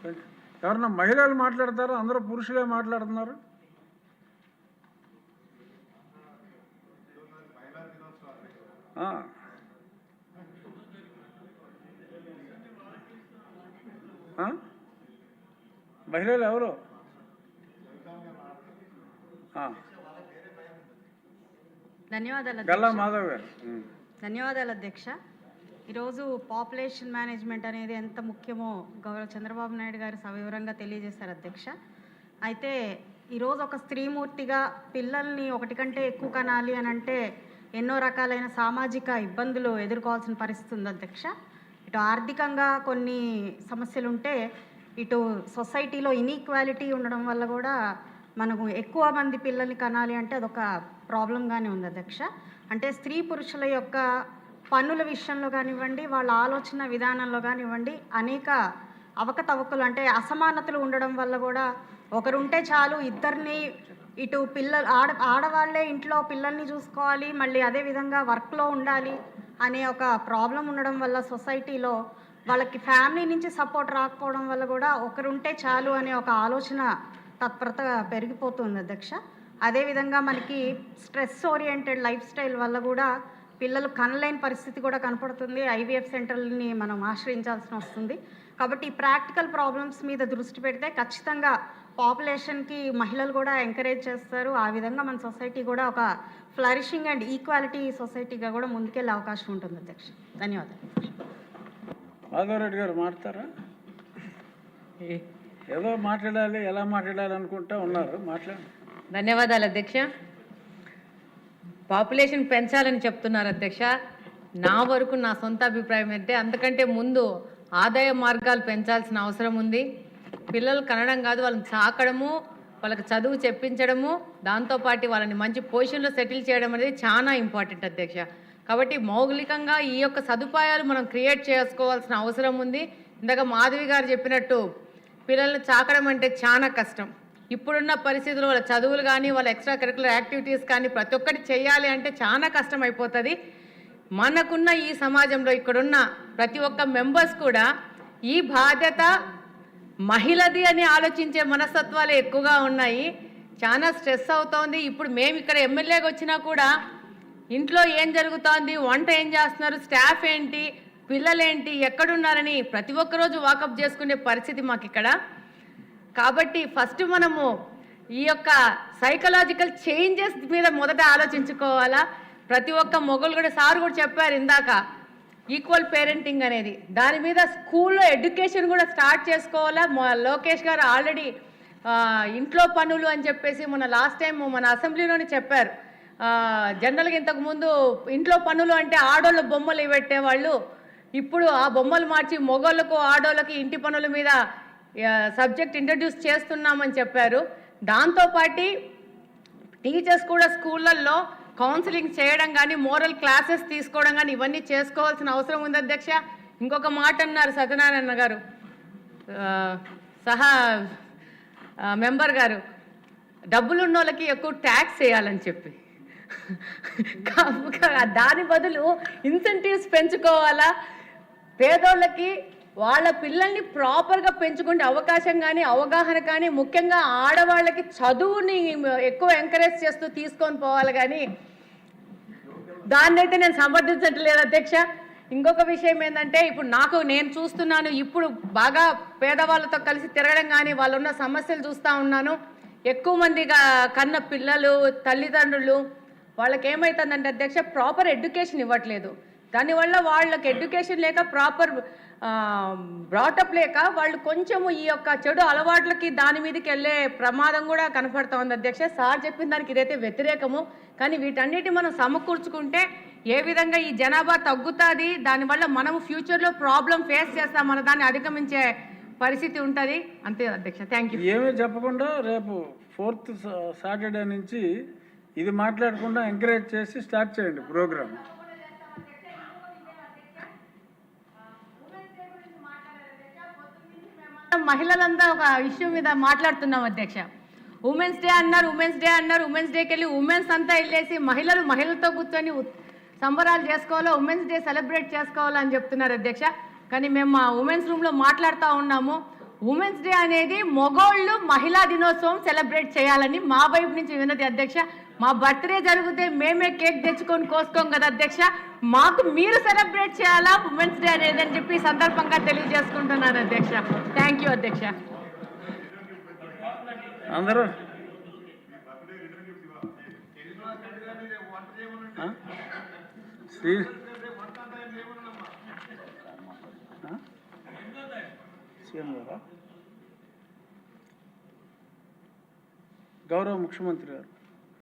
ఎవరన్నా మహిళలు మాట్లాడతారు? అందరూ పురుషులే మాట్లాడుతున్నారు. మహిళలు ఎవరు? ధన్యవాదాలు గల్లా మాధవ్ గారు. ధన్యవాదాలు అధ్యక్ష. ఈరోజు పాపులేషన్ మేనేజ్మెంట్ అనేది ఎంత ముఖ్యమో గౌరవ చంద్రబాబు నాయుడు గారు సవివరంగా తెలియజేశారు అధ్యక్ష. అయితే ఈరోజు ఒక స్త్రీమూర్తిగా పిల్లల్ని ఒకటి కంటే ఎక్కువ కనాలి అని అంటే ఎన్నో రకాలైన సామాజిక ఇబ్బందులు ఎదుర్కోవాల్సిన పరిస్థితి ఉంది అధ్యక్ష. ఇటు ఆర్థికంగా కొన్ని సమస్యలు ఉంటే, ఇటు సొసైటీలో ఇన్ఈక్వాలిటీ ఉండడం వల్ల కూడా మనకు ఎక్కువ మంది పిల్లల్ని కనాలి అంటే అదొక ప్రాబ్లంగానే ఉంది అధ్యక్ష. అంటే స్త్రీ పురుషుల యొక్క పన్నుల విషయంలో కానివ్వండి, వాళ్ళ ఆలోచన విధానంలో కానివ్వండి, అనేక అవకతవకలు అంటే అసమానతలు ఉండడం వల్ల కూడా ఒకరుంటే చాలు ఇద్దరిని ఇటు ఆడవాళ్లే ఇంట్లో పిల్లల్ని చూసుకోవాలి, మళ్ళీ అదేవిధంగా వర్క్లో ఉండాలి అనే ఒక ప్రాబ్లం ఉండడం వల్ల సొసైటీలో వాళ్ళకి ఫ్యామిలీ నుంచి సపోర్ట్ రాకపోవడం వల్ల కూడా ఒకరుంటే చాలు అనే ఒక ఆలోచన తత్పరత పెరిగిపోతుంది అధ్యక్ష. అదేవిధంగా మనకి స్ట్రెస్ ఓరియంటెడ్ లైఫ్ స్టైల్ వల్ల కూడా పిల్లలు కనలేని పరిస్థితి కూడా కనపడుతుంది. ఐవీఎఫ్ సెంటర్లని మనం ఆశ్రయించాల్సి వస్తుంది. కాబట్టి ఈ ప్రాక్టికల్ ప్రాబ్లమ్స్ మీద దృష్టి పెడితే ఖచ్చితంగా పాపులేషన్కి మహిళలు కూడా ఎంకరేజ్ చేస్తారు. ఆ విధంగా మన సొసైటీ కూడా ఒక ఫ్లరిషింగ్ అండ్ ఈక్వాలిటీ సొసైటీగా కూడా ముందుకెళ్ళే అవకాశం ఉంటుంది అధ్యక్ష. ధన్యవాదాలు. మాధవరెడ్డి గారు మాట్లాడతారా? ఏదో మాట్లాడాలి, ఎలా మాట్లాడాలి అనుకుంటా ఉన్నారు, మాట్లాడండి. ధన్యవాదాలు అధ్యక్ష. పాపులేషన్ పెంచాలని చెప్తున్నారు అధ్యక్ష. నా వరకు నా సొంత అభిప్రాయం అయితే అంతకంటే ముందు ఆదాయ మార్గాలు పెంచాల్సిన అవసరం ఉంది. పిల్లలు కనడం కాదు, వాళ్ళని సాకడము, వాళ్ళకి చదువు చెప్పించడము, దాంతోపాటు వాళ్ళని మంచి పొజిషన్లో సెటిల్ చేయడం అనేది చాలా ఇంపార్టెంట్ అధ్యక్ష. కాబట్టి మౌలికంగా ఈ యొక్క సదుపాయాలు మనం క్రియేట్ చేసుకోవాల్సిన అవసరం ఉంది. ఇందాక మాధవి గారు చెప్పినట్టు పిల్లల్ని చాకడం అంటే చాలా కష్టం. ఇప్పుడున్న పరిస్థితుల్లో వాళ్ళ చదువులు కానీ, వాళ్ళ ఎక్స్ట్రా కరికులర్ యాక్టివిటీస్ కానీ ప్రతి ఒక్కటి చేయాలి అంటే చాలా కష్టం అయిపోతుంది. మనకున్న ఈ సమాజంలో ఇక్కడున్న ప్రతి ఒక్క మెంబర్స్ కూడా ఈ బాధ్యత మహిళది అని ఆలోచించే మనస్తత్వాలు ఎక్కువగా ఉన్నాయి. చాలా స్ట్రెస్ అవుతోంది. ఇప్పుడు మేము ఇక్కడ ఎమ్మెల్యేగా వచ్చినా కూడా ఇంట్లో ఏం జరుగుతోంది, వంట ఏం చేస్తున్నారు, స్టాఫ్ ఏంటి, పిల్లలేంటి, ఎక్కడున్నారని ప్రతి ఒక్కరోజు వాకప్ చేసుకునే పరిస్థితి మాకు ఇక్కడ. కాబట్టి ఫస్ట్ మనము ఈ యొక్క సైకలాజికల్ చేంజెస్ మీద మొదట ఆలోచించుకోవాలా. ప్రతి ఒక్క మొగలు కూడా సార్ కూడా చెప్పారు ఇందాక, ఈక్వల్ పేరెంటింగ్ అనేది, దాని మీద స్కూల్లో ఎడ్యుకేషన్ కూడా స్టార్ట్ చేసుకోవాలా. లోకేష్ గారు ఆల్రెడీ ఇంట్లో పనులు అని చెప్పేసి మన లాస్ట్ టైం మన అసెంబ్లీలోనే చెప్పారు. జనరల్గా ఇంతకుముందు ఇంట్లో పనులు అంటే ఆడోళ్ళ బొమ్మలు పెట్టేవాళ్ళు, ఇప్పుడు ఆ బొమ్మలు మార్చి మొగోళ్ళకు ఆడోళ్ళకి ఇంటి పనుల మీద సబ్జెక్ట్ ఇంట్రడ్యూస్ చేస్తున్నామని చెప్పారు. దాంతోపాటు టీచర్స్ కూడా స్కూళ్ళల్లో కౌన్సిలింగ్ చేయడం కానీ, మోరల్ క్లాసెస్ తీసుకోవడం కానీ ఇవన్నీ చేసుకోవాల్సిన అవసరం ఉంది అధ్యక్ష. ఇంకొక మాట అన్నారు సత్యనారాయణ గారు, సహా మెంబర్ గారు, డబ్బులు ఉన్న వాళ్ళకి ఎక్కువ ట్యాక్స్ వేయాలని చెప్పి, దాని బదులు ఇన్సెంటివ్స్ పెంచుకోవాలా. పేదోళ్ళకి వాళ్ళ పిల్లల్ని ప్రాపర్గా పెంచుకునే అవకాశం కానీ, అవగాహన కానీ, ముఖ్యంగా ఆడవాళ్ళకి చదువుని ఎక్కువ ఎంకరేజ్ చేస్తూ తీసుకొని పోవాలి. కానీ దాన్ని అయితే నేను సమర్థించట్లేదు అధ్యక్ష. ఇంకొక విషయం ఏంటంటే, ఇప్పుడు నేను చూస్తున్నాను, ఇప్పుడు బాగా పేదవాళ్ళతో కలిసి తిరగడం కానీ, వాళ్ళు ఉన్న సమస్యలు చూస్తూ ఉన్నాను. ఎక్కువ మంది కన్న పిల్లలు, తల్లిదండ్రులు, వాళ్ళకి ఏమవుతుందంటే అధ్యక్ష, ప్రాపర్ ఎడ్యుకేషన్ ఇవ్వట్లేదు. దానివల్ల వాళ్ళకి ఎడ్యుకేషన్ లేక, ప్రాపర్ బ్రాటప్ లేక వాళ్ళు కొంచెము ఈ యొక్క చెడు అలవాట్లకి దాని మీదకి వెళ్ళే ప్రమాదం కూడా కనపడుతూ ఉంది అధ్యక్ష. సార్ చెప్పిన దానికి ఇదైతే వ్యతిరేకము. కానీ వీటన్నిటి మనం సమకూర్చుకుంటే ఏ విధంగా ఈ జనాభా తగ్గుతుంది, దానివల్ల మనము ఫ్యూచర్లో ప్రాబ్లం ఫేస్ చేస్తాం, మన దాన్ని అధిగమించే పరిస్థితి ఉంటుంది. అంతే అధ్యక్ష. Thank you. ఏమీ చెప్పకుండా రేపు 4th సాటర్డే నుంచి ఇది మాట్లాడకుండా ఎంకరేజ్ చేసి స్టార్ట్ చేయండి ప్రోగ్రామ్. మహిళలంతా ఒక ఇష్యూ మీద మాట్లాడుతున్నాం అధ్యక్ష. ఉమెన్స్ డే అన్నారు, ఉమెన్స్ డేకి వెళ్ళి ఉమెన్స్ అంతా వెళ్ళేసి మహిళలతో కూర్చొని సంబరాలు చేసుకోవాలో, ఉమెన్స్ డే సెలబ్రేట్ చేసుకోవాలని చెప్తున్నారు అధ్యక్ష. కానీ మేము మా ఉమెన్స్ రూమ్లో మాట్లాడుతూ ఉన్నాము. ఉమెన్స్ డే అనేది మగోళ్ళు మహిళా దినోత్సవం సెలబ్రేట్ చేయాలని మా వైపు నుంచి వినతి అధ్యక్ష. మా బర్త్డే జరిగితే మేమే కేక్ తెచ్చుకొని కోసుకోం కదా అధ్యక్ష, మాకు మీరు సెలబ్రేట్ చేయాలా ఉమెన్స్ డే అనేది అని చెప్పి సందర్భంగా తెలియజేసుకుంటున్నాను అధ్యక్ష. థ్యాంక్ యూ అధ్యక్ష. అందరూ శ్రీ సీఎం గారా, గౌరవ ముఖ్యమంత్రి గారు